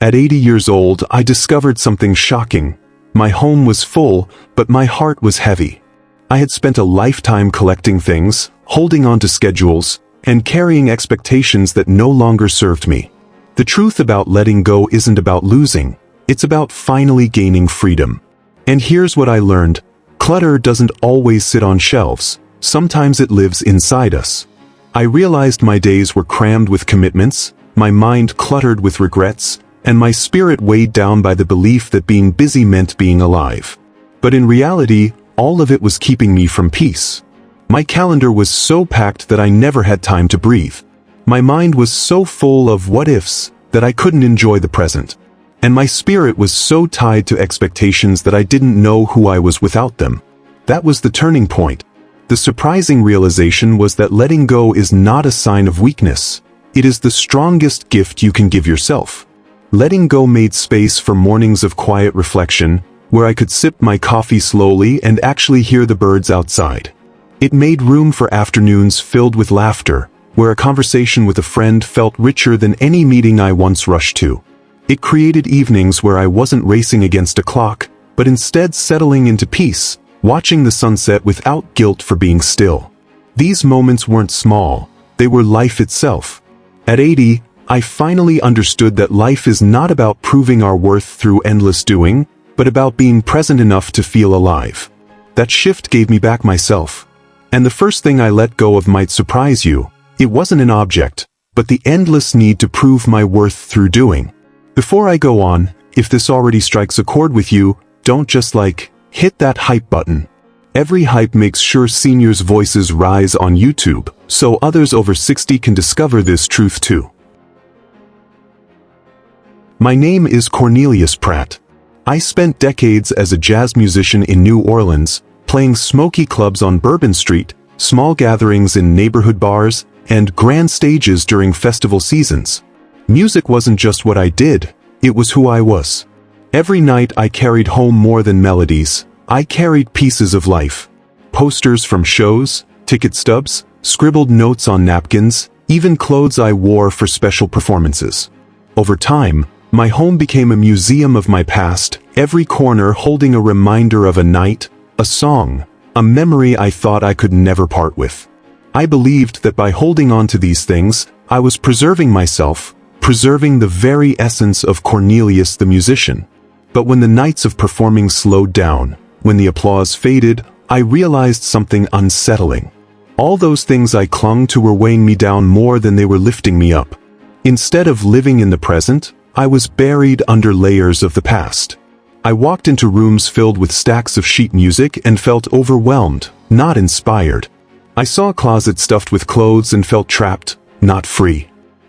At 80 years old, I discovered something shocking. My home was full, but my heart was heavy. I had spent a lifetime collecting things, holding on to schedules, and carrying expectations that no longer served me. The truth about letting go isn't about losing, it's about finally gaining freedom. And here's what I learned: clutter doesn't always sit on shelves, sometimes it lives inside us. I realized my days were crammed with commitments, my mind cluttered with regrets, and my spirit weighed down by the belief that being busy meant being alive. But in reality, all of it was keeping me from peace. My calendar was so packed that I never had time to breathe. My mind was so full of what-ifs that I couldn't enjoy the present. And my spirit was so tied to expectations that I didn't know who I was without them. That was the turning point. The surprising realization was that letting go is not a sign of weakness. It is the strongest gift you can give yourself. Letting go made space for mornings of quiet reflection, where I could sip my coffee slowly and actually hear the birds outside. It made room for afternoons filled with laughter, where a conversation with a friend felt richer than any meeting I once rushed to. It created evenings where I wasn't racing against a clock, but instead settling into peace, watching the sunset without guilt for being still. These moments weren't small, they were life itself. At 80, I finally understood that life is not about proving our worth through endless doing, but about being present enough to feel alive. That shift gave me back myself. And the first thing I let go of might surprise you. It wasn't an object, but the endless need to prove my worth through doing. Before I go on, if this already strikes a chord with you, don't just hit that hype button. Every hype makes sure seniors' voices rise on YouTube, so others over 60 can discover this truth too. My name is Cornelius Pratt. I spent decades as a jazz musician in New Orleans, playing smoky clubs on Bourbon Street, small gatherings in neighborhood bars, and grand stages during festival seasons. Music wasn't just what I did, it was who I was. Every night I carried home more than melodies, I carried pieces of life. Posters from shows, ticket stubs, scribbled notes on napkins, even clothes I wore for special performances. Over time, my home became a museum of my past, every corner holding a reminder of a night, a song, a memory I thought I could never part with. I believed that by holding on to these things, I was preserving myself, preserving the very essence of Cornelius the musician. But when the nights of performing slowed down, when the applause faded, I realized something unsettling. All those things I clung to were weighing me down more than they were lifting me up. Instead of living in the present, I was buried under layers of the past. I walked into rooms filled with stacks of sheet music and felt overwhelmed, not inspired. I saw a closet stuffed with clothes and felt trapped, not free.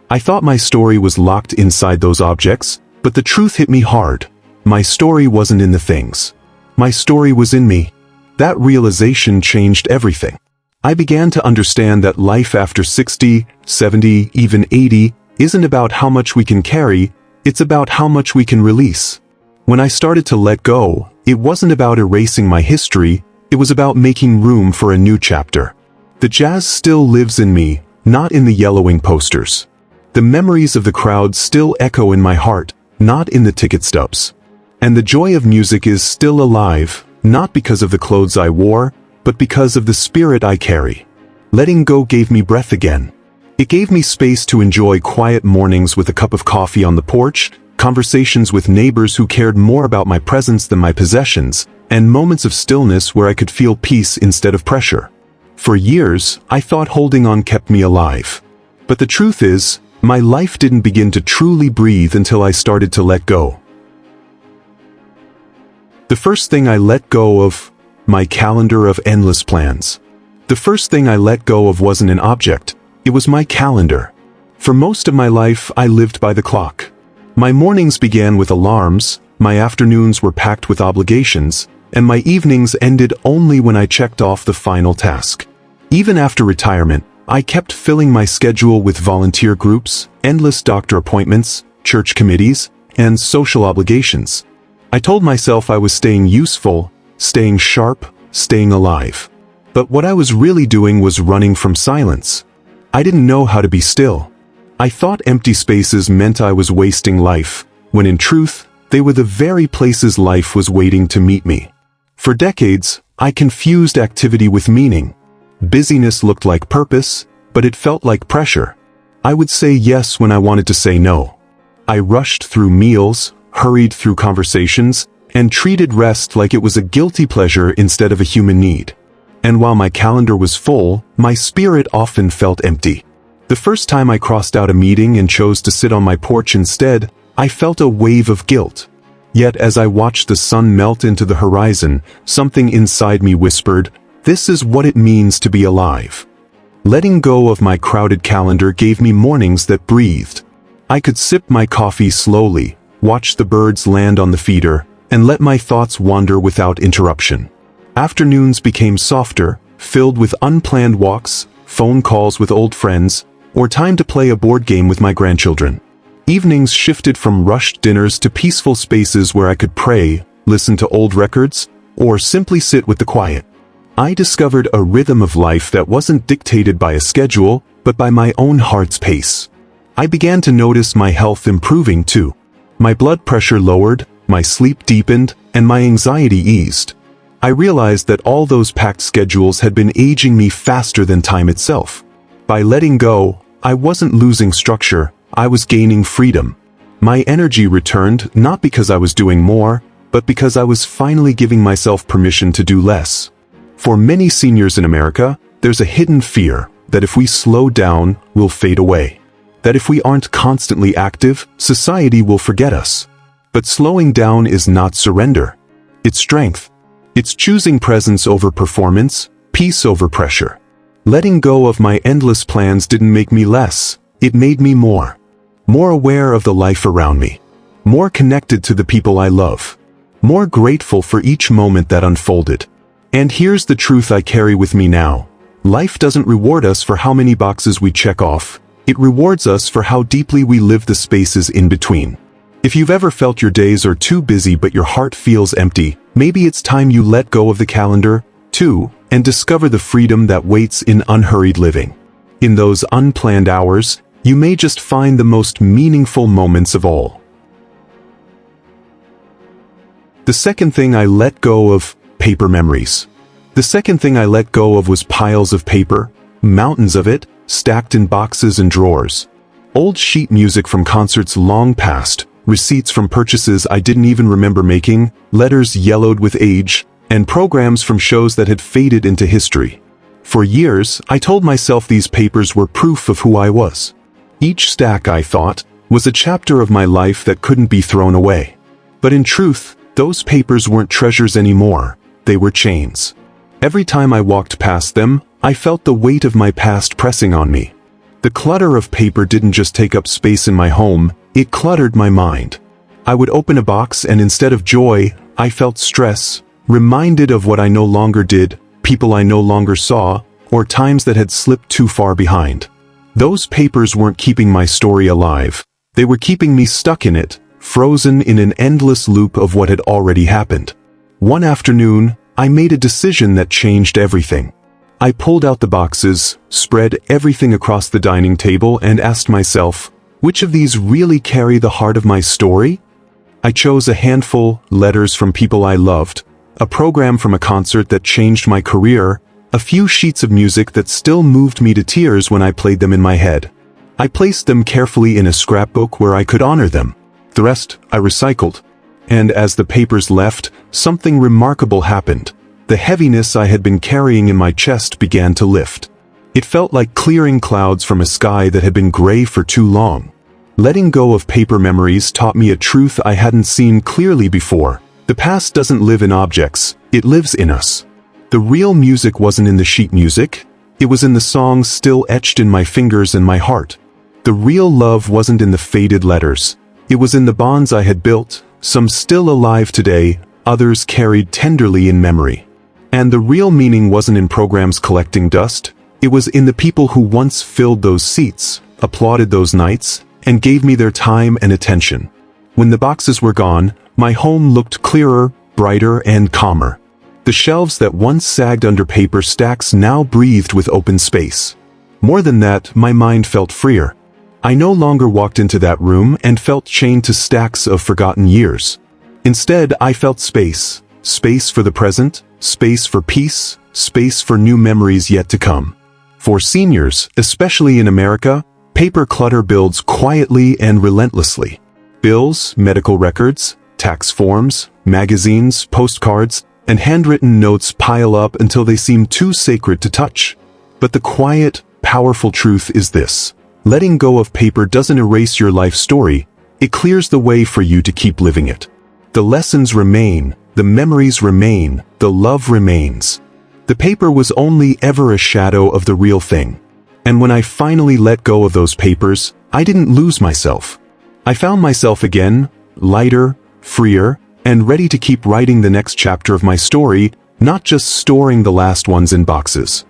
I thought my story was locked inside those objects, but the truth hit me hard. My story wasn't in the things. My story was in me. That realization changed everything. I began to understand that life after 60, 70, even 80, isn't about how much we can carry, it's about how much we can release. When I started to let go, it wasn't about erasing my history, it was about making room for a new chapter. The jazz still lives in me, not in the yellowing posters. The memories of the crowd still echo in my heart, not in the ticket stubs. And the joy of music is still alive, not because of the clothes I wore, but because of the spirit I carry. Letting go gave me breath again. It gave me space to enjoy quiet mornings with a cup of coffee on the porch, conversations with neighbors who cared more about my presence than my possessions, and moments of stillness where I could feel peace instead of pressure. For years, I thought holding on kept me alive. But the truth is, my life didn't begin to truly breathe until I started to let go. The first thing I let go of, my calendar of endless plans. The first thing I let go of wasn't an object, it was my calendar. For most of my life, I lived by the clock. My mornings began with alarms, my afternoons were packed with obligations, and my evenings ended only when I checked off the final task. Even after retirement, I kept filling my schedule with volunteer groups, endless doctor appointments, church committees, and social obligations. I told myself I was staying useful, staying sharp, staying alive. But what I was really doing was running from silence. I didn't know how to be still. I thought empty spaces meant I was wasting life, when in truth, they were the very places life was waiting to meet me. For decades, I confused activity with meaning. Busyness looked like purpose, but it felt like pressure. I would say yes when I wanted to say no. I rushed through meals, hurried through conversations, and treated rest like it was a guilty pleasure instead of a human need. And while my calendar was full, my spirit often felt empty. The first time I crossed out a meeting and chose to sit on my porch instead, I felt a wave of guilt. Yet as I watched the sun melt into the horizon, something inside me whispered, "This is what it means to be alive." Letting go of my crowded calendar gave me mornings that breathed. I could sip my coffee slowly, watch the birds land on the feeder, and let my thoughts wander without interruption. Afternoons became softer, filled with unplanned walks, phone calls with old friends, or time to play a board game with my grandchildren. Evenings shifted from rushed dinners to peaceful spaces where I could pray, listen to old records, or simply sit with the quiet. I discovered a rhythm of life that wasn't dictated by a schedule, but by my own heart's pace. I began to notice my health improving too. My blood pressure lowered, my sleep deepened, and my anxiety eased. I realized that all those packed schedules had been aging me faster than time itself. By letting go, I wasn't losing structure, I was gaining freedom. My energy returned not because I was doing more, but because I was finally giving myself permission to do less. For many seniors in America, there's a hidden fear that if we slow down, we'll fade away. That if we aren't constantly active, society will forget us. But slowing down is not surrender. It's strength. It's choosing presence over performance, peace over pressure. Letting go of my endless plans didn't make me less, it made me more. More aware of the life around me. More connected to the people I love. More grateful for each moment that unfolded. And here's the truth I carry with me now. Life doesn't reward us for how many boxes we check off. It rewards us for how deeply we live the spaces in between. If you've ever felt your days are too busy but your heart feels empty, maybe it's time you let go of the calendar, too, and discover the freedom that waits in unhurried living. In those unplanned hours, you may just find the most meaningful moments of all. The second thing I let go of, paper memories. The second thing I let go of was piles of paper, mountains of it, stacked in boxes and drawers. Old sheet music from concerts long past, receipts from purchases I didn't even remember making, letters yellowed with age, and programs from shows that had faded into history. For years, I told myself these papers were proof of who I was. Each stack, I thought, was a chapter of my life that couldn't be thrown away. But in truth, those papers weren't treasures anymore, they were chains. Every time I walked past them, I felt the weight of my past pressing on me. The clutter of paper didn't just take up space in my home, it cluttered my mind. I would open a box and instead of joy, I felt stress, reminded of what I no longer did, people I no longer saw, or times that had slipped too far behind. Those papers weren't keeping my story alive, they were keeping me stuck in it, frozen in an endless loop of what had already happened. One afternoon, I made a decision that changed everything. I pulled out the boxes, spread everything across the dining table and asked myself, which of these really carry the heart of my story? I chose a handful, letters from people I loved, a program from a concert that changed my career, a few sheets of music that still moved me to tears when I played them in my head. I placed them carefully in a scrapbook where I could honor them. The rest I recycled. And as the papers left, something remarkable happened. The heaviness I had been carrying in my chest began to lift. It felt like clearing clouds from a sky that had been gray for too long. Letting go of paper memories taught me a truth I hadn't seen clearly before. The past doesn't live in objects, it lives in us. The real music wasn't in the sheet music, it was in the songs still etched in my fingers and my heart. The real love wasn't in the faded letters, it was in the bonds I had built, some still alive today, others carried tenderly in memory. And the real meaning wasn't in programs collecting dust, it was in the people who once filled those seats, applauded those nights, and gave me their time and attention. When the boxes were gone, my home looked clearer, brighter, and calmer. The shelves that once sagged under paper stacks now breathed with open space. More than that, my mind felt freer. I no longer walked into that room and felt chained to stacks of forgotten years. Instead, I felt space. Space for the present, space for peace, space for new memories yet to come. For seniors, especially in America, paper clutter builds quietly and relentlessly. Bills, medical records, tax forms, magazines, postcards, and handwritten notes pile up until they seem too sacred to touch. But the quiet, powerful truth is this: letting go of paper doesn't erase your life story, it clears the way for you to keep living it. The lessons remain, the memories remain, the love remains. The paper was only ever a shadow of the real thing. And when I finally let go of those papers, I didn't lose myself. I found myself again, lighter, freer, and ready to keep writing the next chapter of my story, not just storing the last ones in boxes.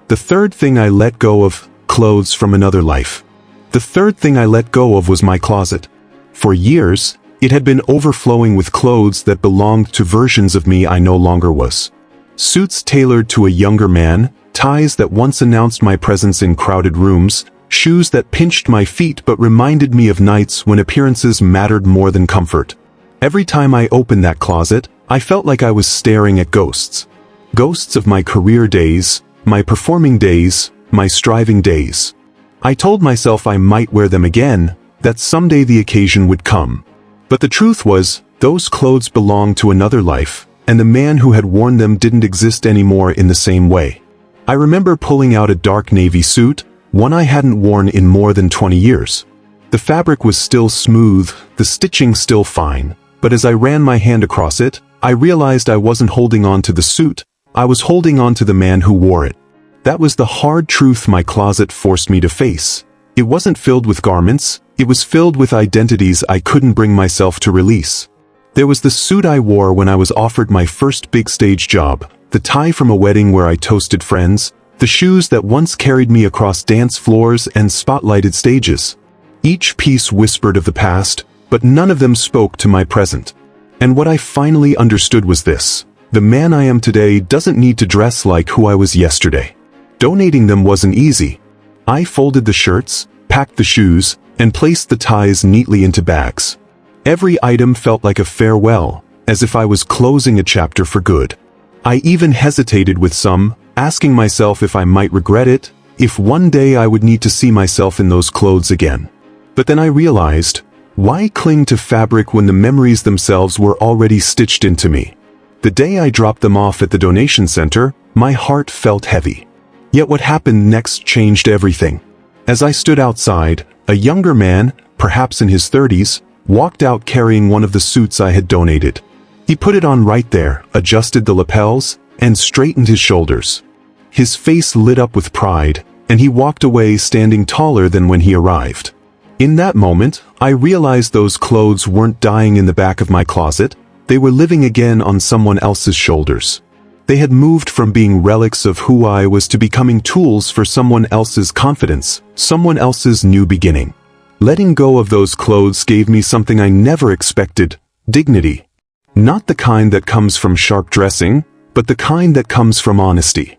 The third thing I let go of: clothes from another life. The third thing I let go of was my closet. For years, it had been overflowing with clothes that belonged to versions of me I no longer was. Suits tailored to a younger man, ties that once announced my presence in crowded rooms, shoes that pinched my feet but reminded me of nights when appearances mattered more than comfort. Every time I opened that closet, I felt like I was staring at ghosts. Ghosts of my career days, my performing days, my striving days. I told myself I might wear them again, that someday the occasion would come. But the truth was, those clothes belonged to another life, and the man who had worn them didn't exist anymore in the same way. I remember pulling out a dark navy suit, one I hadn't worn in more than 20 years. The fabric was still smooth, the stitching still fine, but as I ran my hand across it, I realized I wasn't holding on to the suit, I was holding on to the man who wore it. That was the hard truth my closet forced me to face. It wasn't filled with garments, it was filled with identities I couldn't bring myself to release. There was the suit I wore when I was offered my first big stage job, the tie from a wedding where I toasted friends, the shoes that once carried me across dance floors and spotlighted stages. Each piece whispered of the past, but none of them spoke to my present. And what I finally understood was this: the man I am today doesn't need to dress like who I was yesterday. Donating them wasn't easy. I folded the shirts, packed the shoes, and placed the ties neatly into bags. Every item felt like a farewell, as if I was closing a chapter for good. I even hesitated with some, asking myself if I might regret it, if one day I would need to see myself in those clothes again. But then I realized, why cling to fabric when the memories themselves were already stitched into me? The day I dropped them off at the donation center, my heart felt heavy. Yet what happened next changed everything. As I stood outside, a younger man, perhaps in his 30s, walked out carrying one of the suits I had donated. He put it on right there, adjusted the lapels, and straightened his shoulders. His face lit up with pride, and he walked away standing taller than when he arrived. In that moment, I realized those clothes weren't dying in the back of my closet, they were living again on someone else's shoulders. They had moved from being relics of who I was to becoming tools for someone else's confidence, someone else's new beginning. Letting go of those clothes gave me something I never expected: dignity. Not the kind that comes from sharp dressing, but the kind that comes from honesty.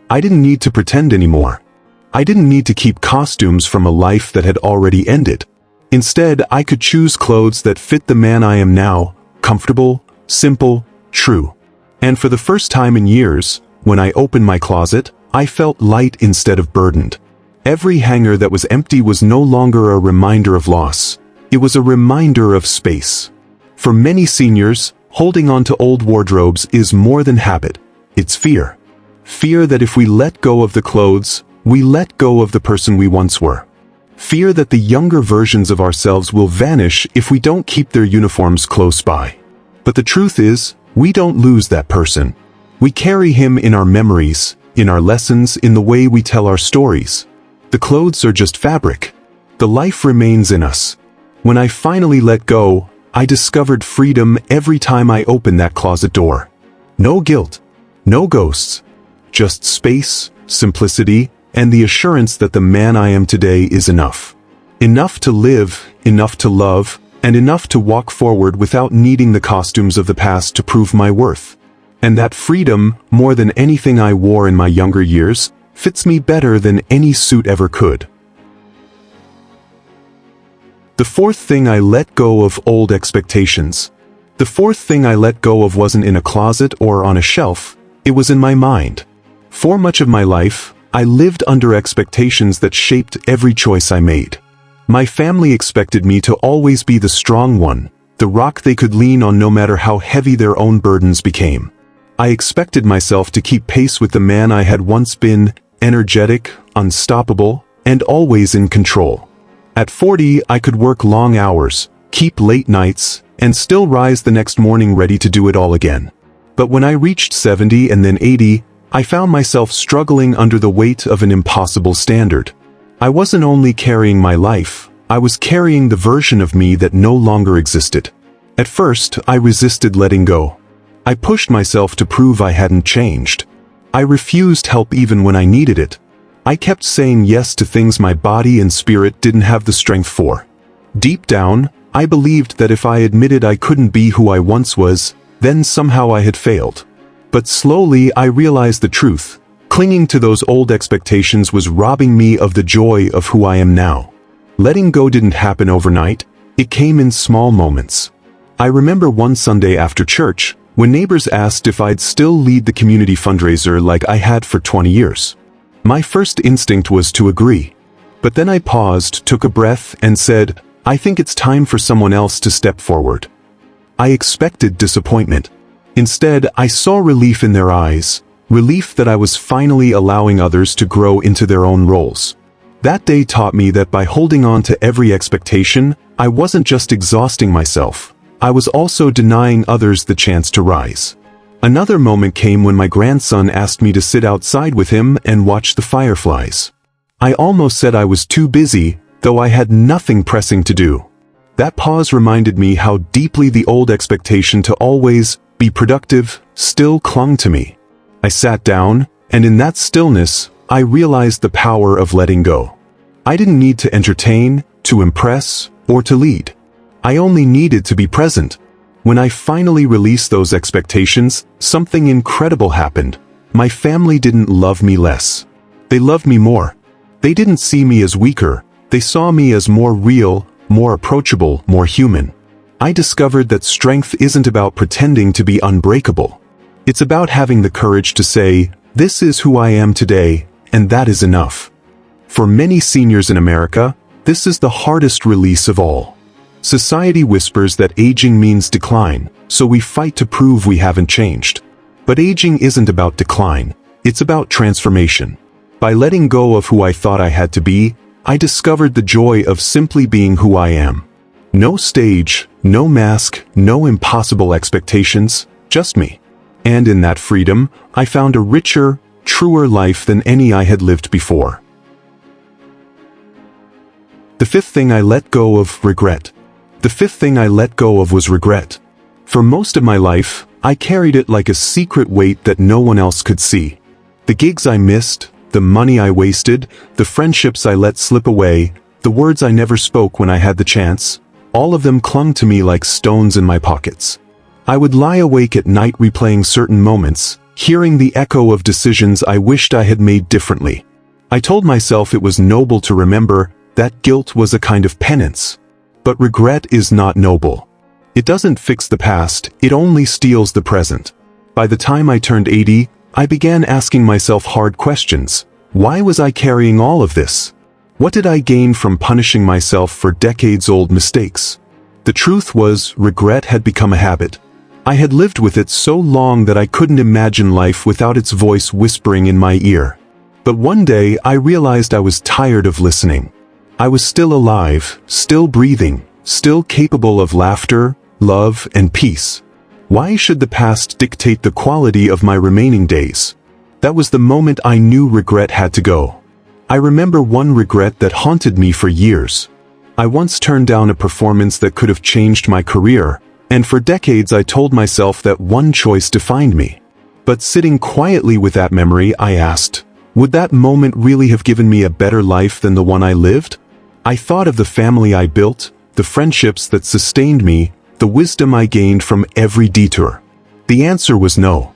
I didn't need to pretend anymore. I didn't need to keep costumes from a life that had already ended. Instead, I could choose clothes that fit the man I am now: comfortable, simple, true. And for the first time in years, when I opened my closet, I felt light instead of burdened. Every hanger that was empty was no longer a reminder of loss. It was a reminder of space. For many seniors, holding on to old wardrobes is more than habit. It's fear. Fear that if we let go of the clothes, we let go of the person we once were. Fear that the younger versions of ourselves will vanish if we don't keep their uniforms close by. But the truth is, we don't lose that person. We carry him in our memories, in our lessons, in the way we tell our stories. The clothes are just fabric. The life remains in us. When I finally let go, I discovered freedom every time I opened that closet door. No guilt, no ghosts, just space, simplicity, and the assurance that the man I am today is enough. Enough to live, enough to love, and enough to walk forward without needing the costumes of the past to prove my worth. And that freedom, more than anything I wore in my younger years, fits me better than any suit ever could. The fourth thing I let go of: old expectations. The fourth thing I let go of wasn't in a closet or on a shelf, it was in my mind. For much of my life, I lived under expectations that shaped every choice I made. My family expected me to always be the strong one, the rock they could lean on no matter how heavy their own burdens became. I expected myself to keep pace with the man I had once been, energetic, unstoppable, and always in control. At 40, I could work long hours, keep late nights, and still rise the next morning ready to do it all again. But when I reached 70 and then 80, I found myself struggling under the weight of an impossible standard. I wasn't only carrying my life, I was carrying the version of me that no longer existed. At first, I resisted letting go. I pushed myself to prove I hadn't changed. I refused help even when I needed it. I kept saying yes to things my body and spirit didn't have the strength for. Deep down, I believed that if I admitted I couldn't be who I once was, then somehow I had failed. But slowly I realized the truth. Clinging to those old expectations was robbing me of the joy of who I am now. Letting go didn't happen overnight, it came in small moments. I remember one Sunday after church, when neighbors asked if I'd still lead the community fundraiser like I had for 20 years. My first instinct was to agree. But then I paused, took a breath, and said, I think it's time for someone else to step forward. I expected disappointment. Instead, I saw relief in their eyes, relief that I was finally allowing others to grow into their own roles. That day taught me that by holding on to every expectation, I wasn't just exhausting myself, I was also denying others the chance to rise. Another moment came when my grandson asked me to sit outside with him and watch the fireflies. I almost said I was too busy, though I had nothing pressing to do. That pause reminded me how deeply the old expectation to always be productive still clung to me. I sat down, and in that stillness, I realized the power of letting go. I didn't need to entertain, to impress, or to lead. I only needed to be present. When I finally released those expectations, something incredible happened. My family didn't love me less. They loved me more. They didn't see me as weaker, they saw me as more real, more approachable, more human. I discovered that strength isn't about pretending to be unbreakable. It's about having the courage to say, this is who I am today, and that is enough. For many seniors in America, this is the hardest release of all. Society whispers that aging means decline, so we fight to prove we haven't changed. But aging isn't about decline, it's about transformation. By letting go of who I thought I had to be, I discovered the joy of simply being who I am. No stage, no mask, no impossible expectations, just me. And in that freedom, I found a richer, truer life than any I had lived before. The fifth thing I let go of: regret. The fifth thing I let go of was regret. For most of my life, I carried it like a secret weight that no one else could see. The gigs I missed, the money I wasted, the friendships I let slip away, the words I never spoke when I had the chance, all of them clung to me like stones in my pockets. I would lie awake at night replaying certain moments, hearing the echo of decisions I wished I had made differently. I told myself it was noble to remember, that guilt was a kind of penance. But regret is not noble. It doesn't fix the past, it only steals the present. By the time I turned 80, I began asking myself hard questions. Why was I carrying all of this? What did I gain from punishing myself for decades-old mistakes? The truth was, regret had become a habit. I had lived with it so long that I couldn't imagine life without its voice whispering in my ear. But one day I realized I was tired of listening. I was still alive, still breathing, still capable of laughter, love, and peace. Why should the past dictate the quality of my remaining days? That was the moment I knew regret had to go. I remember one regret that haunted me for years. I once turned down a performance that could have changed my career, and for decades I told myself that one choice defined me. But sitting quietly with that memory, I asked, would that moment really have given me a better life than the one I lived? I thought of the family I built, the friendships that sustained me, the wisdom I gained from every detour. The answer was no.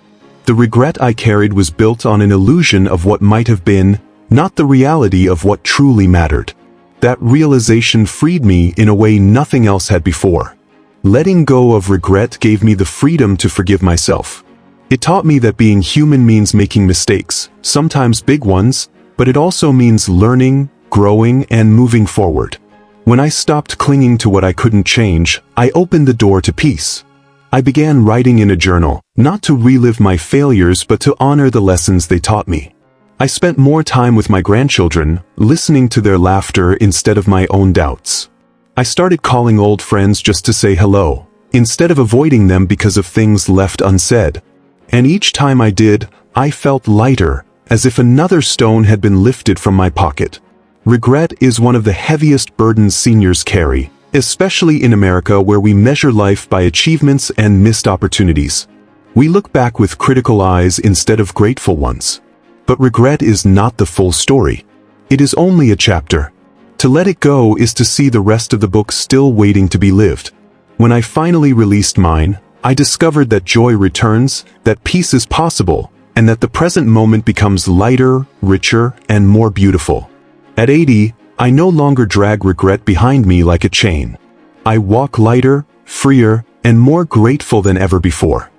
The regret I carried was built on an illusion of what might have been, not the reality of what truly mattered. That realization freed me in a way nothing else had before. Letting go of regret gave me the freedom to forgive myself. It taught me that being human means making mistakes, sometimes big ones, but it also means learning, growing, and moving forward. When I stopped clinging to what I couldn't change, I opened the door to peace. I began writing in a journal, not to relive my failures but to honor the lessons they taught me. I spent more time with my grandchildren, listening to their laughter instead of my own doubts. I started calling old friends just to say hello, instead of avoiding them because of things left unsaid. And each time I did, I felt lighter, as if another stone had been lifted from my pocket. Regret is one of the heaviest burdens seniors carry, especially in America where we measure life by achievements and missed opportunities. We look back with critical eyes instead of grateful ones. But regret is not the full story. It is only a chapter. To let it go is to see the rest of the book still waiting to be lived. When I finally released mine, I discovered that joy returns, that peace is possible, and that the present moment becomes lighter, richer, and more beautiful. At 80, I no longer drag regret behind me like a chain. I walk lighter, freer, and more grateful than ever before.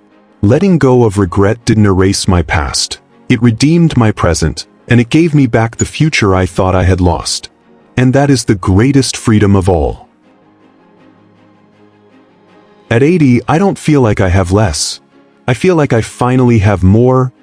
Letting go of regret didn't erase my past. It redeemed my present, and it gave me back the future I thought I had lost. And that is the greatest freedom of all. At 80, I don't feel like I have less. I feel like I finally have more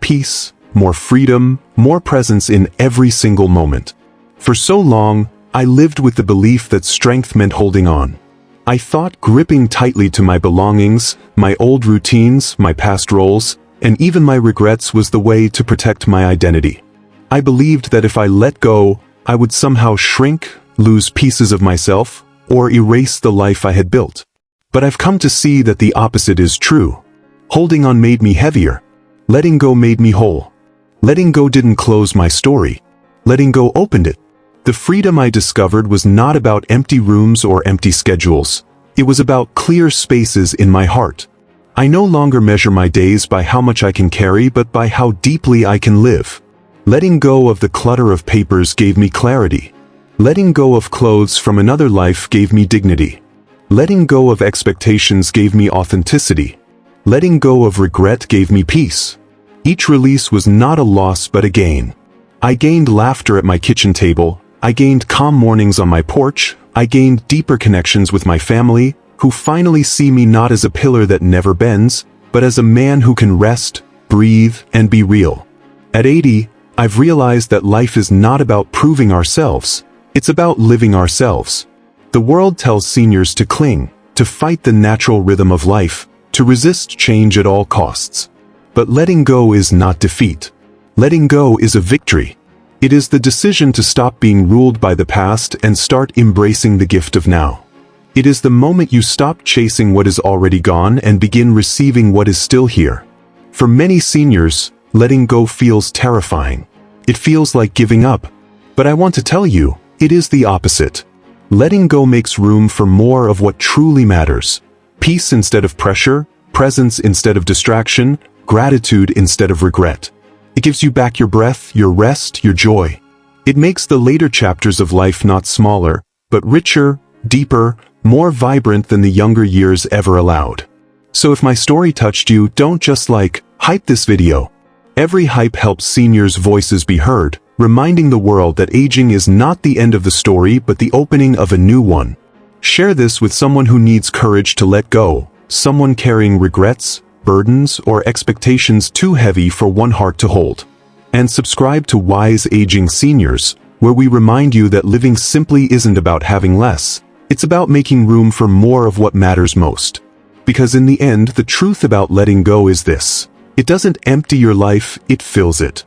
peace, more freedom, more presence in every single moment. For so long, I lived with the belief that strength meant holding on. I thought gripping tightly to my belongings, my old routines, my past roles, and even my regrets was the way to protect my identity. I believed that if I let go, I would somehow shrink, lose pieces of myself, or erase the life I had built. But I've come to see that the opposite is true. Holding on made me heavier. Letting go made me whole. Letting go didn't close my story. Letting go opened it. The freedom I discovered was not about empty rooms or empty schedules. It was about clear spaces in my heart. I no longer measure my days by how much I can carry but by how deeply I can live. Letting go of the clutter of papers gave me clarity. Letting go of clothes from another life gave me dignity. Letting go of expectations gave me authenticity. Letting go of regret gave me peace. Each release was not a loss but a gain. I gained laughter at my kitchen table. I gained calm mornings on my porch. I gained deeper connections with my family, who finally see me not as a pillar that never bends, but as a man who can rest, breathe, and be real. At 80, I've realized that life is not about proving ourselves. It's about living ourselves. The world tells seniors to cling, to fight the natural rhythm of life, to resist change at all costs. But letting go is not defeat. Letting go is a victory. It is the decision to stop being ruled by the past and start embracing the gift of now. It is the moment you stop chasing what is already gone and begin receiving what is still here. For many seniors, letting go feels terrifying. It feels like giving up. But I want to tell you, it is the opposite. Letting go makes room for more of what truly matters. Peace instead of pressure, presence instead of distraction, gratitude instead of regret. It gives you back your breath, your rest, your joy. It makes the later chapters of life not smaller, but richer, deeper, more vibrant than the younger years ever allowed. So if my story touched you, don't just hype this video. Every hype helps seniors' voices be heard, reminding the world that aging is not the end of the story but the opening of a new one. Share this with someone who needs courage to let go, someone carrying regrets, burdens, or expectations too heavy for one heart to hold. And subscribe to Wise Aging Seniors, where we remind you that living simply isn't about having less. It's about making room for more of what matters most. Because in the end, the truth about letting go is this: it doesn't empty your life, it fills it.